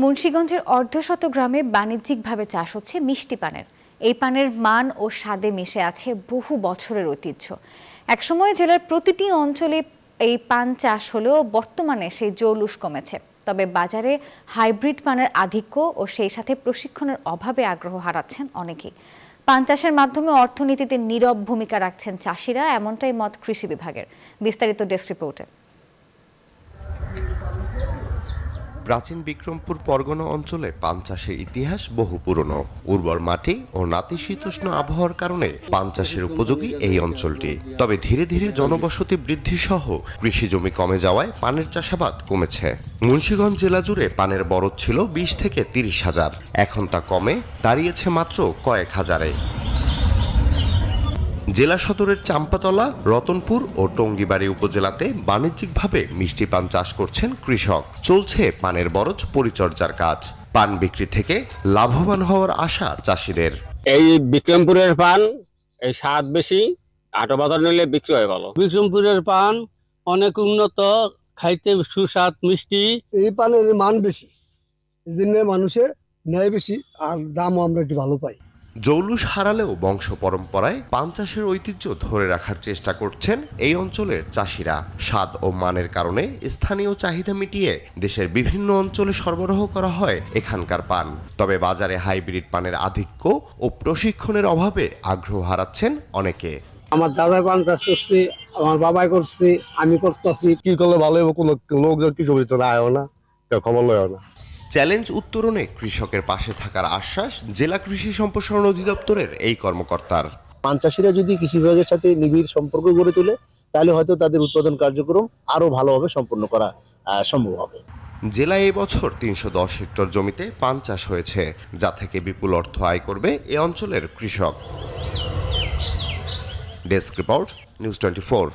মুন্সিগঞ্জের অর্ধশত গ্রামে বাণিজ্যিকভাবে চাষ হচ্ছে মিষ্টি পানের। এই পানের মান ও স্বাদে মিশে আছে বহু বছরের ঐতিহ্য। একসময় জেলার প্রতিটি অঞ্চলে এই পান চাষ হলেও বর্তমানে সেই জৌলুস কমেছে। তবে বাজারে হাইব্রিড পানের আধিক্য ও সেই সাথে প্রশিক্ষণের অভাবে আগ্রহ হারাচ্ছেন অনেকেই। পান চাষের মাধ্যমে অর্থনীতিতে নীরব ভূমিকা রাখছেন চাষিরা, এমনটাই মত কৃষি বিভাগের। বিস্তারিত ডেস্ক রিপোর্টে। প্রাচীন বিক্রমপুর পরগনা অঞ্চলে পান চাষের ইতিহাস বহু পুরনো। উর্বর মাটি ও নাতিশীতোষ্ণ আবহাওয়ার কারণে পান চাষের উপযোগী এই অঞ্চলটি। তবে ধীরে ধীরে জনবসতি বৃদ্ধি সহ কৃষি জমি কমে যাওয়ায় পানের চাষাবাদ কমেছে। মুন্সিগঞ্জ জেলা জুড়ে পানের বরজ ছিল 20 থেকে 30 হাজার, এখন তা কমে দাঁড়িয়েছে মাত্র কয়েক হাজারে। জেলা সদরের চাম্পাতলা, রতনপুর ও টঙ্গীবাড়ি উপজেলাতে বাণিজ্যিকভাবে মিষ্টি পান চাষ করছেন কৃষক। চলছে পানের বরজ পরিচর্যার কাজ। পান বিক্রি থেকে লাভবান হওয়ার আশা চাষিদের। এই বিক্রমপুরের পান এই স্বাদ বেশি, 8 বছর নিলে বিক্রি হয়ে গেল। বিক্রমপুরের পান অনেক উন্নত, খাইতে সুস্বাদ মিষ্টি। এই পানের মান বেশি, এই জন্য মানুষে নেয় বেশি, আর দামও আমরা একটু ভালো পাই। জৌলুস হারালেও বংশ পরম্পরায় পান চাষের ঐতিহ্য ধরে রাখার চেষ্টা করছেন এই অঞ্চলের চাষিরা। স্বাদ ও মানের কারণে স্থানীয় চাহিদা মিটিয়ে দেশের বিভিন্ন অঞ্চলে সরবরাহ করা হয় এখানকার পান। তবে বাজারে হাইব্রিড পানের আধিক্য ও প্রশিক্ষণের অভাবে আগ্রহ হারাচ্ছেন অনেকে। আমার দাদা পান চাষ করছে, আমার বাবাই করছে, আমি করতেছি। কি করলে ভালো হবে, কোনো লোকজন কিছু বলতে না আয়ও না, খবর লয় না। চ্যালেঞ্জ উত্তরণে কৃষকের পাশে থাকার আশ্বাস জেলা কৃষি সম্প্রসারণ অধিদপ্তরের এই কর্মকর্তার। পান চাষিরা যদি কৃষি বিভাগের সাথে নিবিড় সম্পর্ক গড়ে তোলে, তাহলে হয়তো তাদের উৎপাদন কার্যক্রম আরো ভালোভাবে সম্পন্ন করা সম্ভব হবে। জেলায় এবছর 310 হেক্টর জমিতে পান চাষ হয়েছে, যা থেকে বিপুল অর্থ আয় করবে এ অঞ্চলের কৃষক। Desk report, news 24।